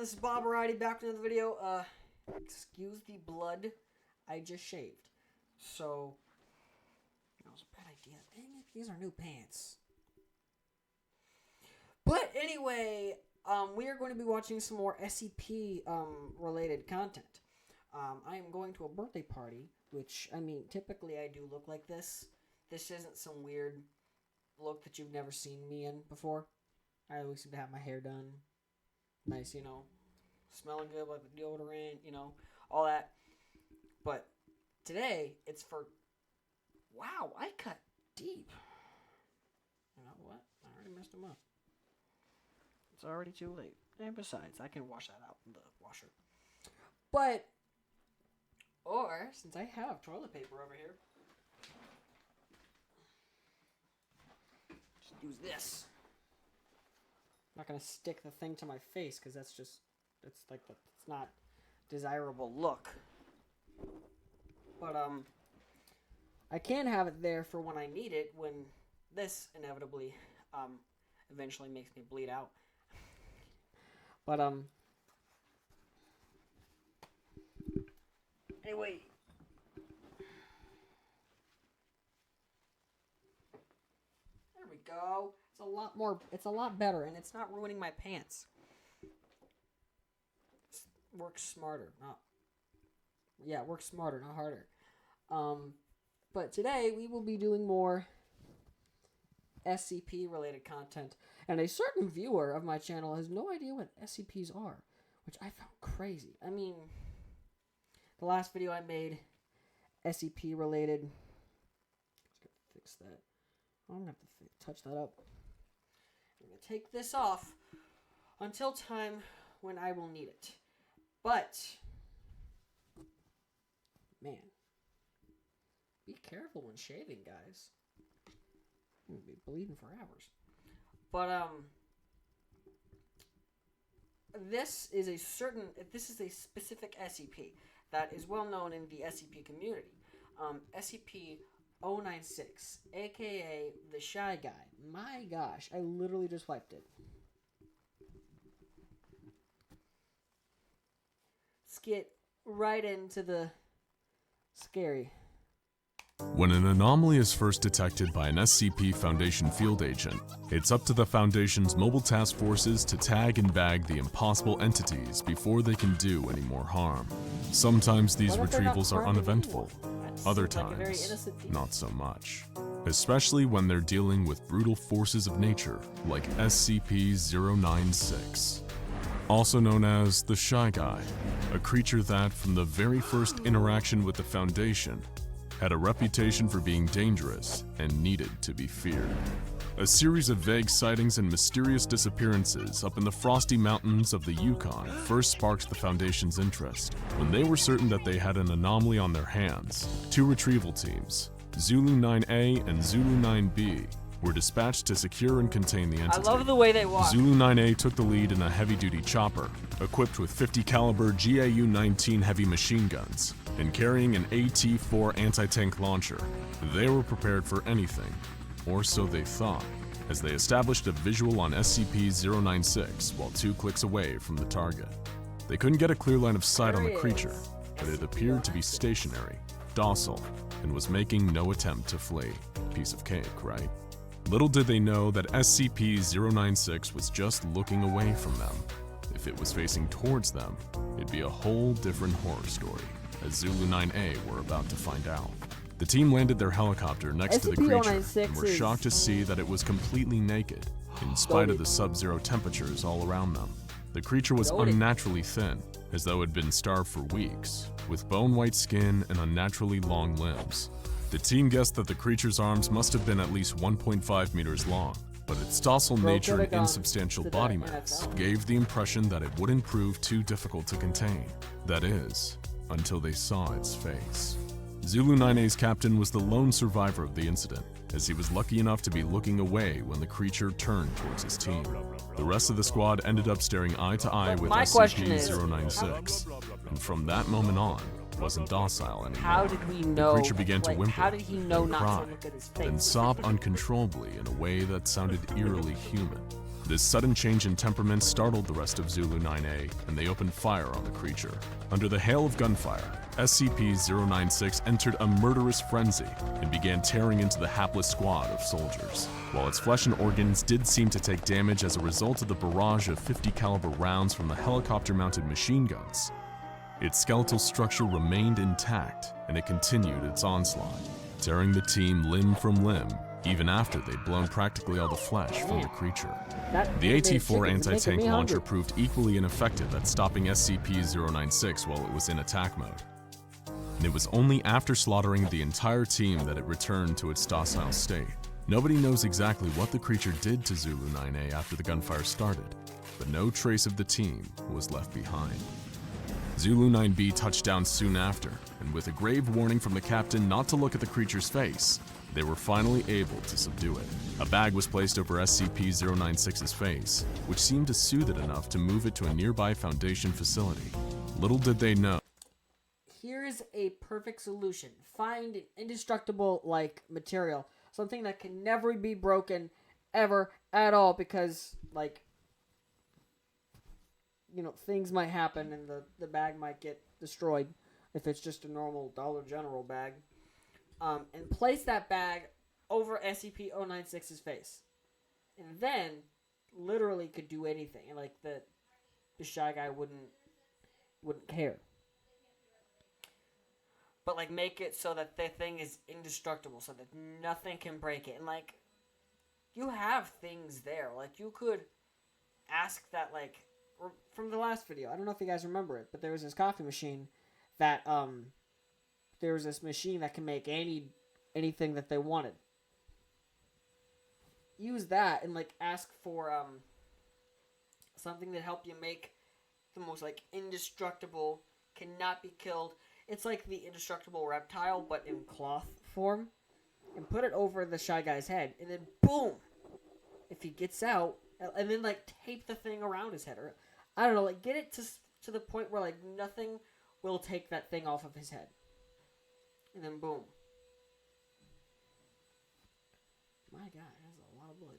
this is Bob Variety back with another video. Excuse the blood I just shaved. So, that was a bad idea. Dang it, these are new pants. But anyway, we are going to be watching some more SCP related content. I am going to a birthday party, which, I mean, typically I do look like this. This isn't some weird look that you've never seen me in before. I always seem to have my hair done. Nice, smelling good like the deodorant, all that. But today, it's for... Wow, I cut deep. You know what? I already messed them up. It's already too late. And besides, I can wash that out in the washer. But, or, since I have toilet paper over here, just use this. I'm not going to stick the thing to my face because that's just, it's not desirable look. But, I can have it there for when I need it, when this inevitably, eventually makes me bleed out. But, anyway. There we go. It's a lot better, and it's not ruining my pants. Work smarter, work smarter, not harder. But today we will be doing more SCP-related content, and a certain viewer of my channel has no idea what SCPs are, which I found crazy. I mean, the last video I made, SCP-related. Let's go fix that. I'm gonna have to touch that up. I'm gonna take this off until time when I will need it. But, man, be careful when shaving, guys. You're gonna be bleeding for hours. But, this is a specific SCP that is well known in the SCP community. SCP-096, aka the Shy Guy. My gosh, I literally just wiped it. Let's get right into the scary. When an anomaly is first detected by an SCP Foundation field agent, it's up to the Foundation's mobile task forces to tag and bag the impossible entities before they can do any more harm. Sometimes these retrievals are uneventful, other times not so much. Especially when they're dealing with brutal forces of nature like SCP-096. Also known as the Shy Guy, a creature that, from the very first interaction with the Foundation, had a reputation for being dangerous and needed to be feared. A series of vague sightings and mysterious disappearances up in the frosty mountains of the Yukon first sparked the Foundation's interest. When they were certain that they had an anomaly on their hands, two retrieval teams, Zulu 9A and Zulu 9B, were dispatched to secure and contain the entity. I love the way they walk. Zulu 9A took the lead in a heavy-duty chopper, equipped with 50 caliber GAU-19 heavy machine guns, and carrying an AT-4 anti-tank launcher. They were prepared for anything, or so they thought, as they established a visual on SCP-096 while 2 clicks away from the target. They couldn't get a clear line of sight on the creature, but it appeared to be stationary, docile, and was making no attempt to flee. Piece of cake, right? Little did they know that SCP-096 was just looking away from them. If it was facing towards them, it'd be a whole different horror story, as Zulu 9A were about to find out. The team landed their helicopter next to the creature and were shocked to see that it was completely naked, in spite of the sub-zero temperatures all around them. The creature was unnaturally thin, as though it had been starved for weeks, with bone-white skin and unnaturally long limbs. The team guessed that the creature's arms must have been at least 1.5 meters long, but its docile nature and insubstantial body mass gave the impression that it wouldn't prove too difficult to contain. That is, until they saw its face. Zulu 9A's captain was the lone survivor of the incident, as he was lucky enough to be looking away when the creature turned towards his team. The rest of the squad ended up staring eye to eye with SCP-096, and from that moment on, wasn't docile anymore. How did we know? The creature began to whimper, how did he know and not cry, to look at his face? then sob uncontrollably in a way that sounded eerily human. This sudden change in temperament startled the rest of Zulu 9A, and they opened fire on the creature. Under the hail of gunfire, SCP-096 entered a murderous frenzy and began tearing into the hapless squad of soldiers. While its flesh and organs did seem to take damage as a result of the barrage of 50 caliber rounds from the helicopter-mounted machine guns, its skeletal structure remained intact, and it continued its onslaught, tearing the team limb from limb, even after they'd blown practically all the flesh from the creature. The AT-4 anti-tank launcher proved equally ineffective at stopping SCP-096 while it was in attack mode. And it was only after slaughtering the entire team that it returned to its docile state. Nobody knows exactly what the creature did to Zulu 9A after the gunfire started, but no trace of the team was left behind. Zulu 9B touched down soon after, and with a grave warning from the captain not to look at the creature's face, they were finally able to subdue it. A bag was placed over SCP-096's face, which seemed to soothe it enough to move it to a nearby Foundation facility. Little did they know. Here's a perfect solution. Find an indestructible, material. Something that can never be broken, ever, at all, because, things might happen and the bag might get destroyed if it's just a normal Dollar General bag. And place that bag over SCP-096's face. And then, literally could do anything. And, the Shy Guy wouldn't care. But, make it so that the thing is indestructible, so that nothing can break it. And, you have things there. You could ask that, from the last video, I don't know if you guys remember it, but there was this coffee machine that, there was this machine that can make anything that they wanted. Use that and, ask for, something that help you make the most, indestructible, cannot be killed. It's like the indestructible reptile, but in cloth form. And put it over the Shy Guy's head. And then, boom! If he gets out, and then, tape the thing around his head. Or, I don't know, get it to the point where, nothing will take that thing off of his head. And then, boom. My God, that's a lot of blood.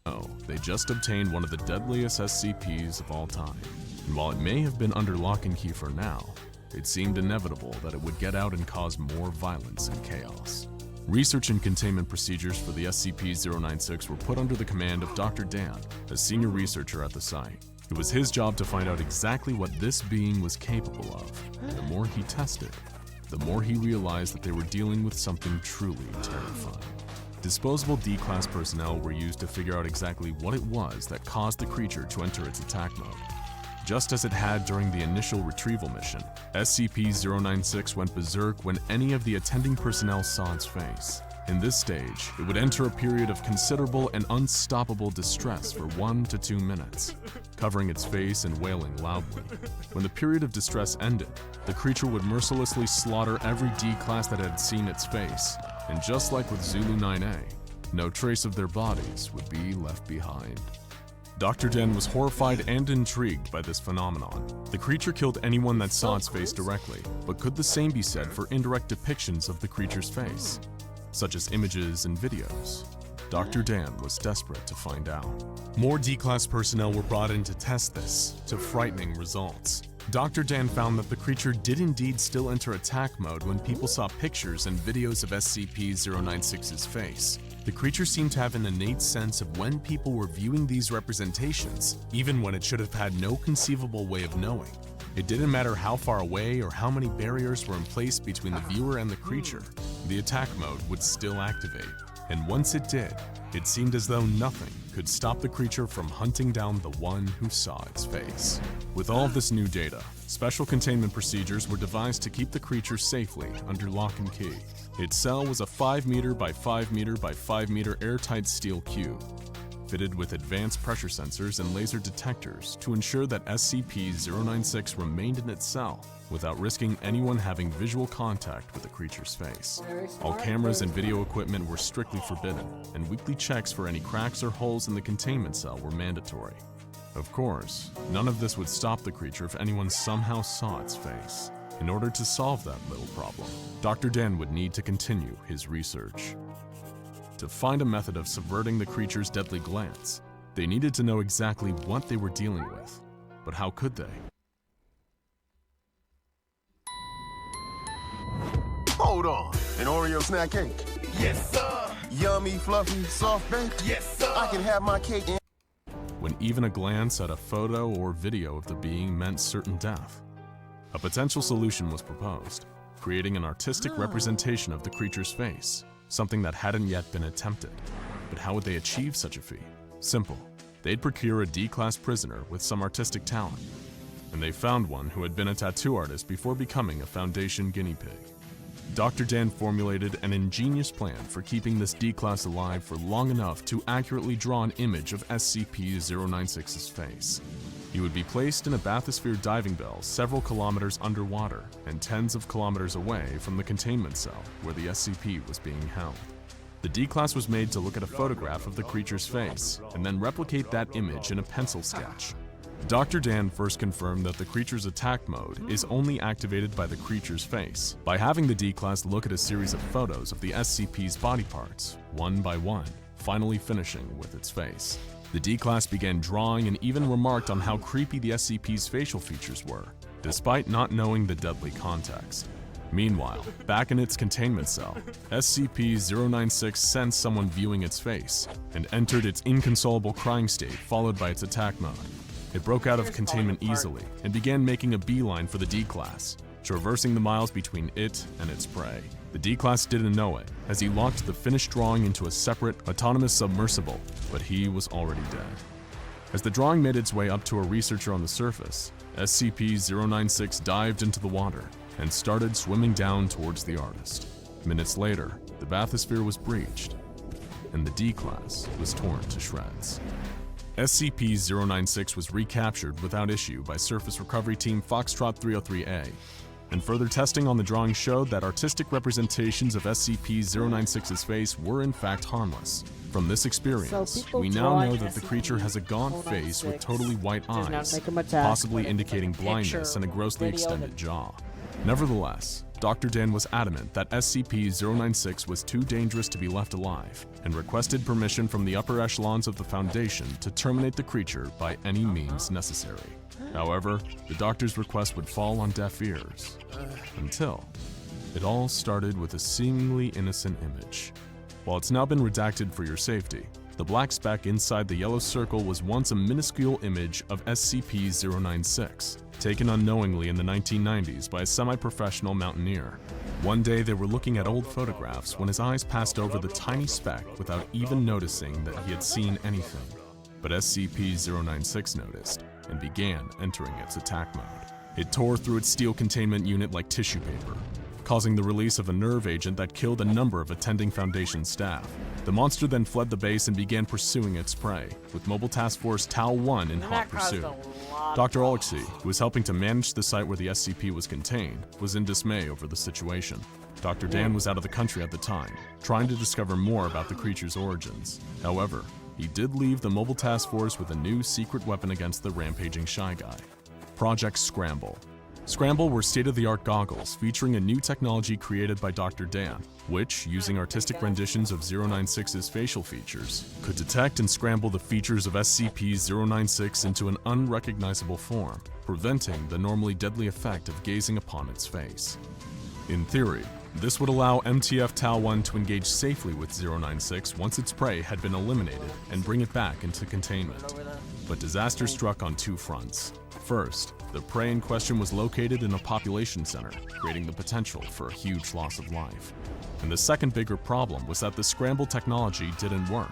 Oh, they just obtained one of the deadliest SCPs of all time. And while it may have been under lock and key for now, it seemed inevitable that it would get out and cause more violence and chaos. Research and containment procedures for the SCP-096 were put under the command of Dr. Dan, a senior researcher at the site. It was his job to find out exactly what this being was capable of. And the more he tested, the more he realized that they were dealing with something truly terrifying. Disposable D-Class personnel were used to figure out exactly what it was that caused the creature to enter its attack mode. Just as it had during the initial retrieval mission, SCP-096 went berserk when any of the attending personnel saw its face. In this stage, it would enter a period of considerable and unstoppable distress for 1 to 2 minutes, covering its face and wailing loudly. When the period of distress ended, the creature would mercilessly slaughter every D-Class that had seen its face, and just like with Zulu 9A, no trace of their bodies would be left behind. Dr. Den was horrified and intrigued by this phenomenon. The creature killed anyone that saw its face directly, but could the same be said for indirect depictions of the creature's face, such as images and videos? Dr. Dan was desperate to find out. More D-Class personnel were brought in to test this, to frightening results. Dr. Dan found that the creature did indeed still enter attack mode when people saw pictures and videos of SCP-096's face. The creature seemed to have an innate sense of when people were viewing these representations, even when it should have had no conceivable way of knowing. It didn't matter how far away or how many barriers were in place between the viewer and the creature, the attack mode would still activate. And once it did, it seemed as though nothing could stop the creature from hunting down the one who saw its face. With all of this new data, special containment procedures were devised to keep the creature safely under lock and key. Its cell was a 5 meter by 5 meter by 5 meter airtight steel cube, fitted with advanced pressure sensors and laser detectors to ensure that SCP-096 remained in its cell without risking anyone having visual contact with the creature's face. All cameras and video equipment were strictly forbidden, and weekly checks for any cracks or holes in the containment cell were mandatory. Of course, none of this would stop the creature if anyone somehow saw its face. In order to solve that little problem, Dr. Dan would need to continue his research. To find a method of subverting the creature's deadly glance, they needed to know exactly what they were dealing with. But how could they? Hold on, an Oreo snack cake? Yes, sir. Yummy, fluffy, soft baked? Yes, sir. I can have my cake in. When even a glance at a photo or video of the being meant certain death. A potential solution was proposed, creating an artistic representation of the creature's face, something that hadn't yet been attempted. But how would they achieve such a feat? Simple. They'd procure a D-class prisoner with some artistic talent, and they found one who had been a tattoo artist before becoming a Foundation guinea pig. Dr. Dan formulated an ingenious plan for keeping this D-class alive for long enough to accurately draw an image of SCP-096's face. He would be placed in a bathysphere diving bell several kilometers underwater and tens of kilometers away from the containment cell where the SCP was being held. The D-class was made to look at a photograph of the creature's face and then replicate that image in a pencil sketch. Dr. Dan first confirmed that the creature's attack mode is only activated by the creature's face by having the D-class look at a series of photos of the SCP's body parts, one by one, finally finishing with its face. The D-class began drawing and even remarked on how creepy the SCP's facial features were, despite not knowing the deadly context. Meanwhile, back in its containment cell, SCP-096 sensed someone viewing its face and entered its inconsolable crying state followed by its attack mode. It broke out of containment easily and began making a beeline for the D-class, traversing the miles between it and its prey. The D-class didn't know it, as he locked the finished drawing into a separate, autonomous submersible, but he was already dead. As the drawing made its way up to a researcher on the surface, SCP-096 dived into the water and started swimming down towards the artist. Minutes later, the bathysphere was breached, and the D-class was torn to shreds. SCP-096 was recaptured without issue by Surface Recovery Team Foxtrot 303A, and further testing on the drawing showed that artistic representations of SCP-096's face were in fact harmless. From this experience, we now know that the creature has a gaunt face with totally white eyes, possibly indicating blindness and a grossly extended jaw. Nevertheless, Dr. Dan was adamant that SCP-096 was too dangerous to be left alive, and requested permission from the upper echelons of the Foundation to terminate the creature by any means necessary. However, the doctor's request would fall on deaf ears, until it all started with a seemingly innocent image. While it's now been redacted for your safety, the black speck inside the yellow circle was once a minuscule image of SCP-096, taken unknowingly in the 1990s by a semi-professional mountaineer. One day they were looking at old photographs when his eyes passed over the tiny speck without even noticing that he had seen anything. But SCP-096 noticed and began entering its attack mode. It tore through its steel containment unit like tissue paper, causing the release of a nerve agent that killed a number of attending Foundation staff. The monster then fled the base and began pursuing its prey, with Mobile Task Force Tau-1 in hot pursuit. Dr. Alexei, who was helping to manage the site where the SCP was contained, was in dismay over the situation. Dr. Dan was out of the country at the time, trying to discover more about the creature's origins. However, he did leave the Mobile Task Force with a new secret weapon against the rampaging Shy Guy: Project Scramble. Scramble were state-of-the-art goggles featuring a new technology created by Dr. Dan, which, using artistic renditions of 096's facial features, could detect and scramble the features of SCP-096 into an unrecognizable form, preventing the normally deadly effect of gazing upon its face. In theory, this would allow MTF Tau-1 to engage safely with 096 once its prey had been eliminated and bring it back into containment. But disaster struck on two fronts. First, the prey in question was located in a population center, creating the potential for a huge loss of life. And the second bigger problem was that the scramble technology didn't work,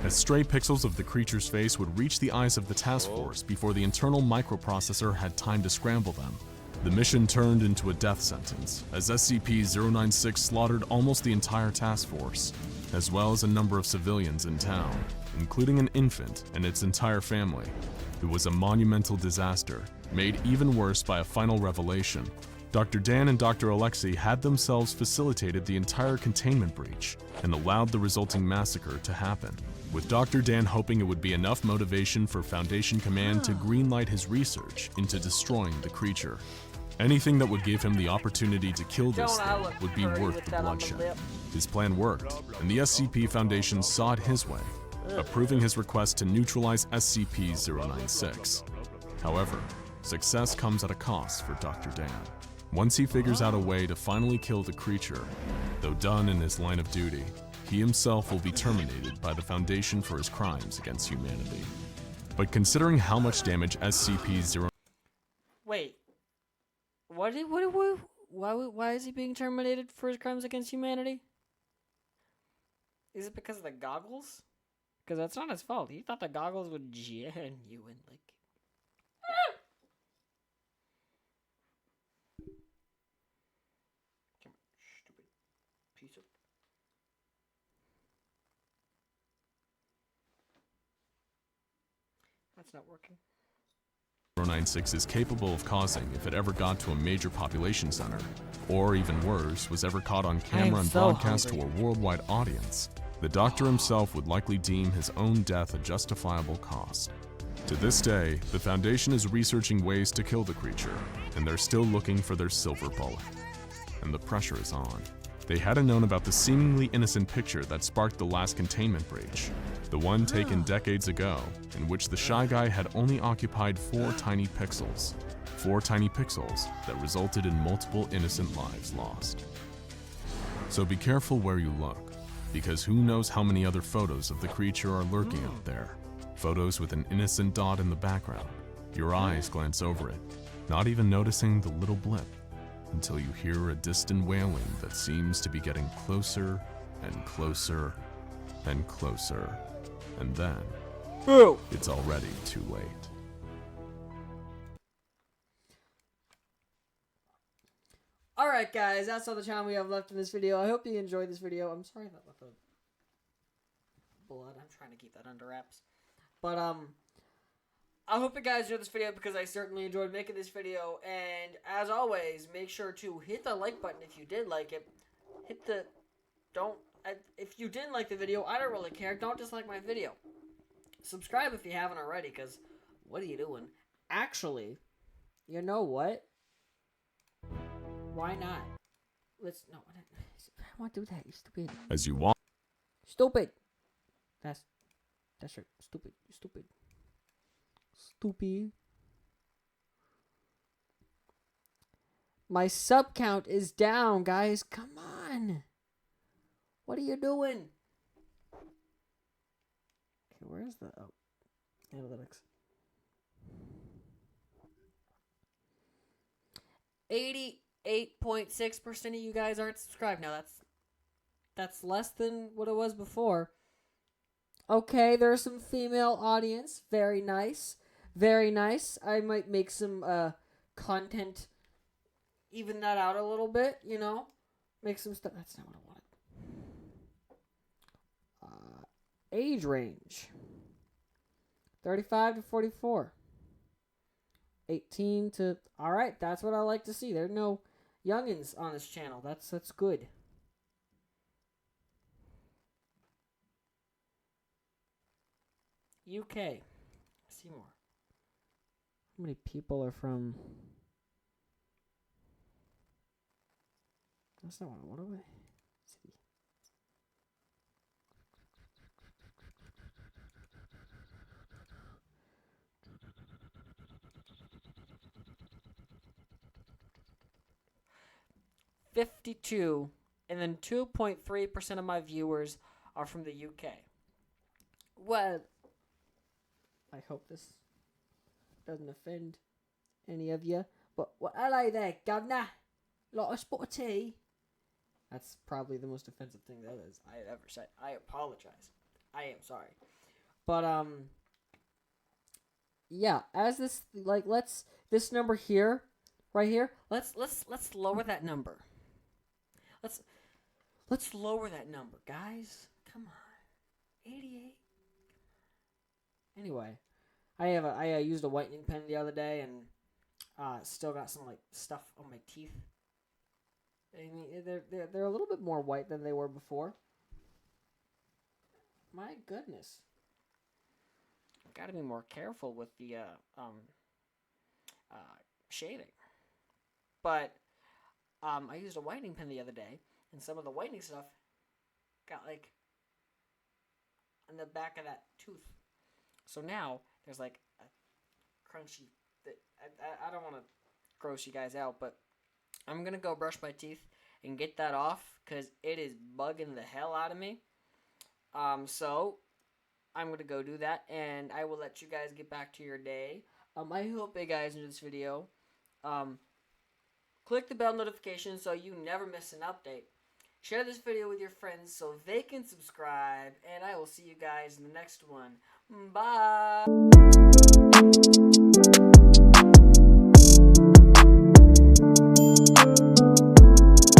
as stray pixels of the creature's face would reach the eyes of the task force before the internal microprocessor had time to scramble them. The mission turned into a death sentence, as SCP-096 slaughtered almost the entire task force, as well as a number of civilians in town, including an infant and its entire family. It was a monumental disaster, made even worse by a final revelation. Dr. Dan and Dr. Alexei had themselves facilitated the entire containment breach and allowed the resulting massacre to happen, with Dr. Dan hoping it would be enough motivation for Foundation Command to greenlight his research into destroying the creature. Anything that would give him the opportunity to kill this Don't I thing look would be pretty worth with the that on the bloodshed. lip? His plan worked, and the SCP Foundation saw it his way, approving his request to neutralize SCP-096. However, success comes at a cost for Dr. Dan. Once he figures out a way to finally kill the creature, though done in his line of duty, he himself will be terminated by the Foundation for his crimes against humanity. But considering how much damage SCP-096 Wait. Why is he being terminated for his crimes against humanity? Is it because of the goggles? Because that's not his fault. He thought the goggles would genuinely. Stupid piece of. That's not working. 096 is capable of causing if it ever got to a major population center, or even worse, was ever caught on camera and so broadcast hungry. to a worldwide audience. The doctor himself would likely deem his own death a justifiable cost. To this day, the Foundation is researching ways to kill the creature, and they're still looking for their silver bullet. And the pressure is on. They hadn't known about the seemingly innocent picture that sparked the last containment breach, the one taken decades ago, in which the Shy Guy had only occupied 4 tiny pixels. 4 tiny pixels that resulted in multiple innocent lives lost. So be careful where you look, because who knows how many other photos of the creature are lurking out there. Photos with an innocent dot in the background. Your eyes glance over it, not even noticing the little blip, until you hear a distant wailing that seems to be getting closer and closer and closer. And then, Boo! it's already too late. Alright guys, that's all the time we have left in this video. I hope you enjoyed this video. I'm sorry about the blood. I'm trying to keep that under wraps. But, I hope you guys enjoyed this video because I certainly enjoyed making this video. And, as always, make sure to hit the like button if you did like it. Hit the... if you didn't like the video, I don't really care. Don't dislike my video. Subscribe if you haven't already, because what are you doing? Actually, you know what? Why not? No, I want to do that. You stupid. As you walk, Stupid. That's right. Stupid. You stupid. Stupid. My sub count is down, guys. Come on. What are you doing? Okay, where's the analytics? 88.6% of you guys aren't subscribed. Now that's less than what it was before. Okay, there's some female audience. Very nice. Very nice. I might make some content, even that out a little bit, you know? Make some stuff. That's not what I wanted. Age range 35 to 44. 18 to... Alright, that's what I like to see. There are no youngins on this channel. That's good. UK. See more. How many people are from... That's not what do I see? $52, and then 2.3% of my viewers are from the UK. Well, I hope this doesn't offend any of you, but hello there, governor. Like a spot of tea. That's probably the most offensive thing that I have ever said. I apologize. I am sorry. But yeah, as this this number here, right here, let's lower that number. Let's lower that number, guys. Come on. 88. Anyway, I used a whitening pen the other day and still got some stuff on my teeth. I mean, they're a little bit more white than they were before. My goodness. I've got to be more careful with the shaving. But I used a whitening pen the other day, and some of the whitening stuff got like on the back of that tooth. So now there's like a crunchy. I don't want to gross you guys out, but I'm gonna go brush my teeth and get that off because it is bugging the hell out of me. So I'm gonna go do that, and I will let you guys get back to your day. I hope you guys enjoyed this video. Click the bell notification so you never miss an update. Share this video with your friends so they can subscribe, and I will see you guys in the next one. Bye!